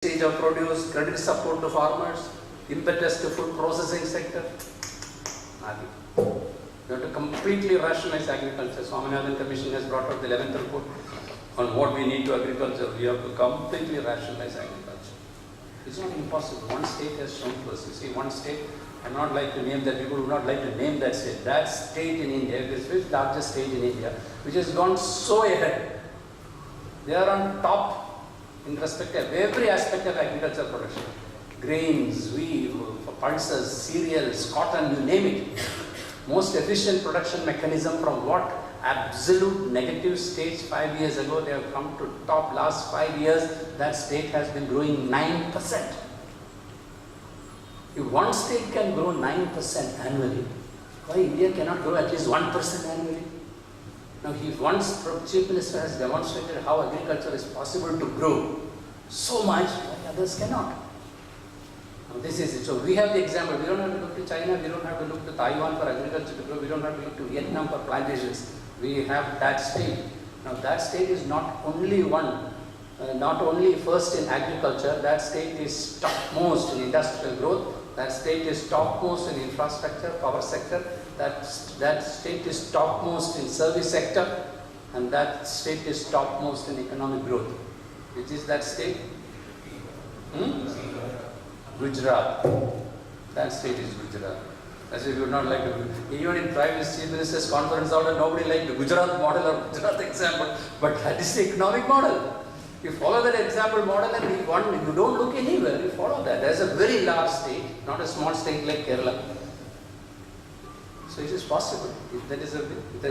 Stage of produce, credit support to farmers, impetus to food processing sector. Nothing. You have to completely rationalize agriculture. Swaminathan Commission has brought out the 11th report on what we need to agriculture. We have to completely rationalize agriculture. It's not impossible. One state has shown to us. You see, one state, I not like to name that, people would not like to name that state. That state in India, this is the largest state in India, which has gone so ahead. They are on top in respect of every aspect of agriculture production. Grains, wheat, pulses, cereals, cotton, you name it. Most efficient production mechanism from what absolute negative stage 5 years ago, they have come to top. Last 5 years, that state has been growing 9%. If one state can grow 9% annually, why India cannot grow at least 1% annually? Now, he once, Chief Minister has demonstrated how agriculture is possible to grow so much, why others cannot. Now, this is it. So, we have the example. We don't have to look to China, we don't have to look to Taiwan for agriculture to grow, we don't have to look to Vietnam for plantations. We have that state. Now, that state is not only not only first in agriculture, that state is topmost in industrial growth, that state is topmost in infrastructure, power sector, that state is topmost in service sector, and that state is topmost in economic growth. Which is that state? Gujarat. That state is Gujarat. As if you would not like to, even in Prime Minister, Chief Minister's conference order, nobody liked the Gujarat model or Gujarat example, but that is the economic model. You follow that example model and you don't look anywhere, you follow that. There is a very large state, not a small state like Kerala. So it is possible. If there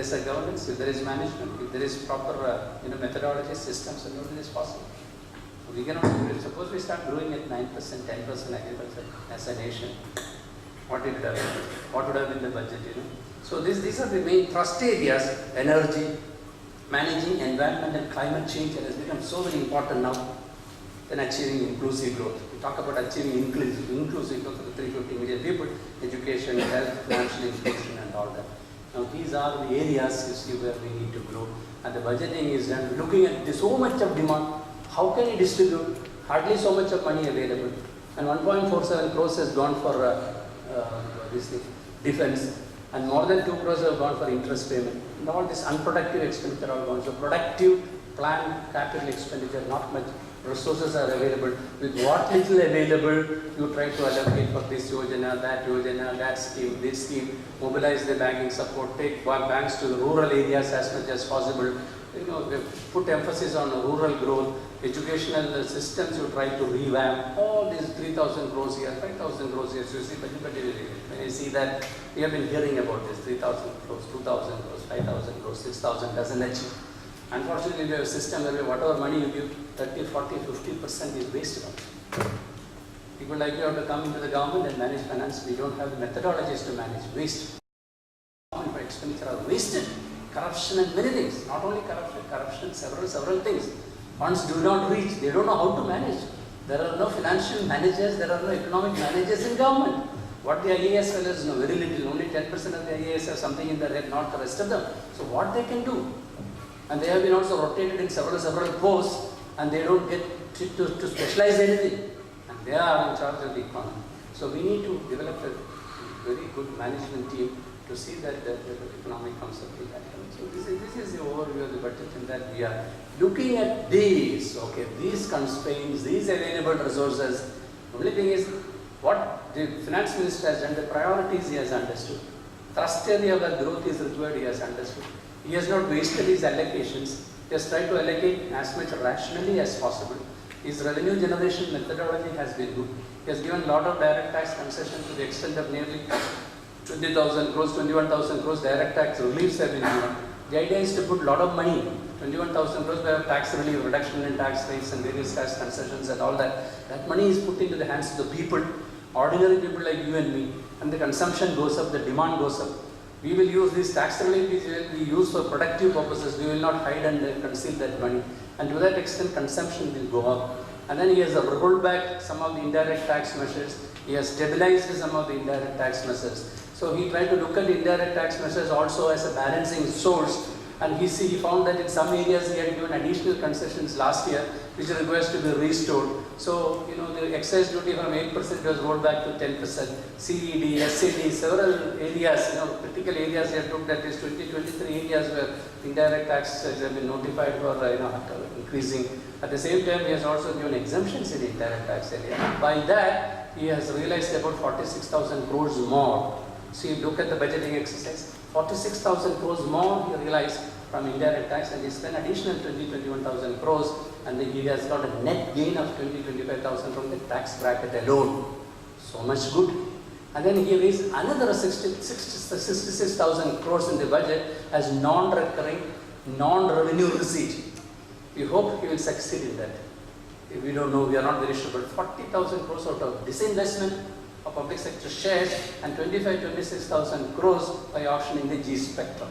is a governance, if there is management, if there is proper methodology, systems, and all, it is possible. So we cannot do it. Suppose we start growing at 9%, 10% agriculture as a nation. What would have been the budget, So these are the main thrust areas: energy, managing environment and climate change, and has become so very important now. Then achieving inclusive growth. We talk about achieving inclusive growth for the 350 million people, education, health, financial inclusion, and all that. Now these are the areas you see where we need to grow. And the budgeting is done looking at so much of demand. How can you distribute? Hardly so much of money available. And 1.47 crores has gone for defense, and more than 2 crores have gone for interest payment. And all this unproductive expenditure are gone. So productive planned capital expenditure, not much resources are available. With what little available, you try to allocate for this yojana, that scheme, this scheme, mobilize the banking support, take banks to the rural areas as much as possible. Put emphasis on rural growth, educational systems you try to revamp. All these 3,000 crores here, 5,000 crores here. So you see, when you see that, we have been hearing about this 3,000 crores, 2,000 crores, 5,000 crores, 6,000 doesn't achieve. Unfortunately, we have a system where whatever money you give, 30, 40, 50% is wasted on it. People like you have to come into the government and manage finance. We don't have the methodologies to manage waste. For expenditure are wasted. Corruption and many things. Not only corruption, several things. Funds do not reach. They don't know how to manage. There are no financial managers. There are no economic managers in government. What the IAS fellows know, very little. Only 10% of the IAS have something in their head, not the rest of them. So what they can do? And they have been also rotated in several posts, and they don't get to specialize anything. And they are in charge of the economy. So we need to develop a very good management team to see that the economic concept is happening. So this is the overview of the budget, and that we are looking at these constraints, these available resources. The only thing is what the finance minister has done, the priorities he has understood. Thrust area where growth is required, he has understood. He has not wasted his allocations. He has tried to allocate as much rationally as possible. His revenue generation methodology has been good. He has given a lot of direct tax concession to the extent of nearly 20,000 crores, 21,000 crores direct tax reliefs have been given. The idea is to put a lot of money, 21,000 crores by tax relief, reduction in tax rates and various tax concessions and all that. That money is put into the hands of the people, ordinary people like you and me, and the consumption goes up, the demand goes up. We will use this tax relief, which will be used for productive purposes. We will not hide and conceal that money. And to that extent, consumption will go up. And then he has rolled back some of the indirect tax measures. He has stabilized some of the indirect tax measures. So he tried to look at the indirect tax measures also as a balancing source And he found that in some areas he had given additional concessions last year, which requires to be restored. So, the excise duty from 8% was rolled back to 10%. CED, SCD, several areas, critical areas he had looked at, is 23 areas where indirect taxes have been notified for increasing. At the same time, he has also given exemptions in indirect tax area. By that, he has realized about 46,000 crores more. So you look at the budgeting exercise, 46,000 crores more he realized from indirect tax, and he spent additional 21,000 crores, and he has got a net gain of 25,000 from the tax bracket alone. So much good. And then he raised another 66,000 crores in the budget as non-recurring, non-revenue receipt. We hope he will succeed in that. We don't know, we are not very sure, but 40,000 crores out of disinvestment of public sector shares and 26,000 crores by auctioning the G3 spectrum.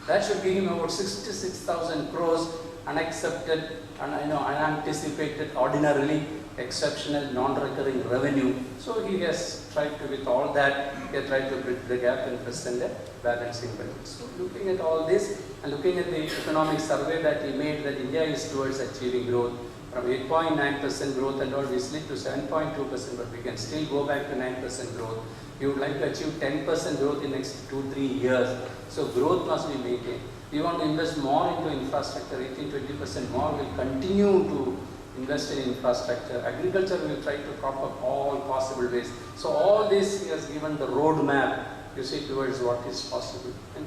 That should give him about 66,000 crores unaccepted and unanticipated, ordinarily exceptional, non-recurring revenue. So he has tried to, with all that, he has tried to bridge the gap and present a balancing budget. So looking at all this and looking at the economic survey that he made, that India is towards achieving growth from 8.9% growth and all, we slid to 7.2%, but we can still go back to 9% growth. We would like to achieve 10% growth in the next 2-3 years. So growth must be maintained. We want to invest more into infrastructure, 18-20% more. We'll continue to invest in infrastructure. Agriculture will try to prop up all possible ways. So all this he has given the roadmap, you see, towards what is possible. And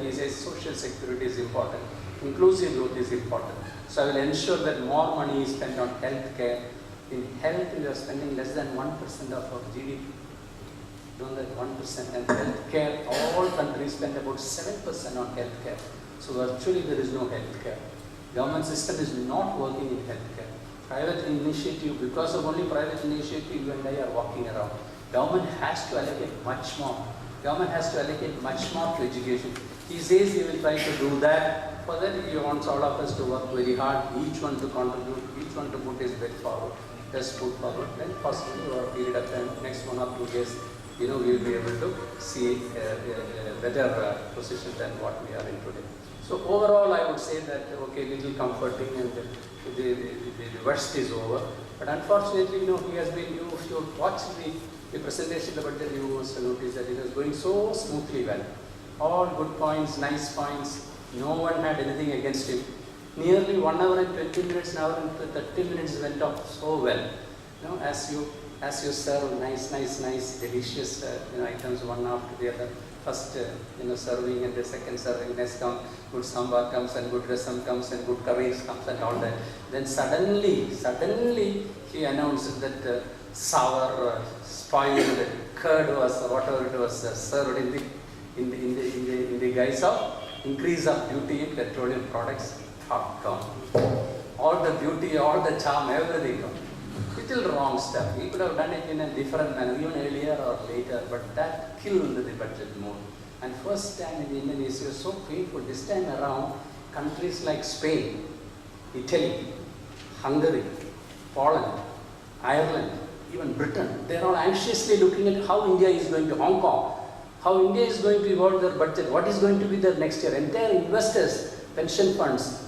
he says social security is important. Inclusive growth is important. So I will ensure that more money is spent on health care. In health, we are spending less than 1% of our GDP. Don't that 1%. And health care, all countries spend about 7% on health care. So virtually there is no health care. Government system is not working in health care. Private initiative, because of only private initiative, you and I are walking around. Government has to allocate much more. Government has to allocate much more to education. He says he will try to do that. For that, he wants all of us to work very hard, each one to contribute, each one to put his best forward, best foot forward. Then possibly over a period of time, next 1 or 2 years, we will be able to see a better position than what we are in today. So overall, I would say that, okay, little comforting, and the worst is over. But unfortunately, he has been, if you watch the presentation of the budget, you must notice that it is going so smoothly well. All good points, nice points. No one had anything against him. Nearly 1 hour and 20 minutes, an hour and 30 minutes went off so well. As you serve nice, delicious items one after the other. First, serving, and the second serving, next comes good sambar comes and good rasam comes and good curries comes and all that. Then suddenly he announced that sour, spoiled curd was whatever it was served in the guise of increase of duty in petroleum products. Gone. All the beauty, all the charm, everything gone. Little wrong stuff. He could have done it in a different manner, even earlier or later, but that killed the budget more. And first time in Indonesia was so painful. This time around, countries like Spain, Italy, Hungary, Poland, Ireland, even Britain, they are all anxiously looking at how India is going to, Hong Kong, how India is going to evolve their budget, what is going to be their next year. Entire investors, pension funds,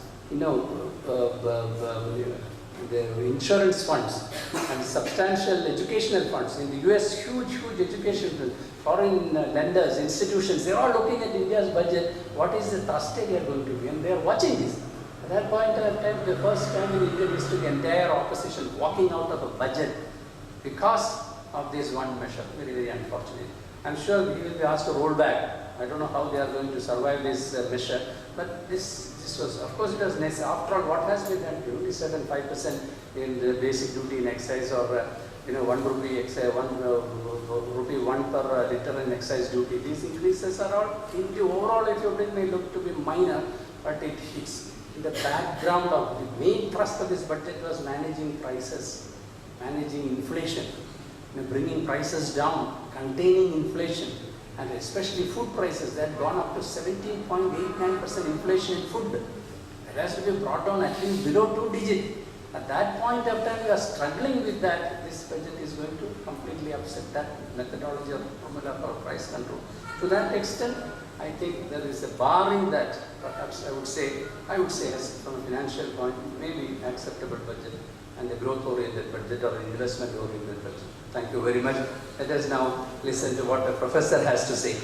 the insurance funds and substantial educational funds. In the US, huge education funds, foreign lenders, institutions, they are all looking at India's budget. What is the thrust area going to be? And they are watching this. At that point in time, the first time in India is to the entire opposition walking out of a budget because of this one measure. Very unfortunate. I'm sure he will be asked to roll back. I don't know how they are going to survive this measure, but this was, of course, it was necessary. After all, what has been done? Only 5% in the basic duty in excise, or 1 rupee excise, 1 rupee 1 per liter in excise duty. These increases are all, in the overall, if you may look to be minor, but it hits. In the background of the main thrust of this budget was managing prices, managing inflation, bringing prices down, containing inflation. And especially food prices, that had gone up to 17.89% inflation in food. It has to be brought down at least below 2 digits. At that point of time, we are struggling with that. This budget is going to completely upset that methodology or formula for price control. To that extent, I think there is a barring that, perhaps I would say as from a financial point, maybe acceptable budget and a growth-oriented budget or investment-oriented budget. Thank you very much. Let us now listen to what the professor has to say.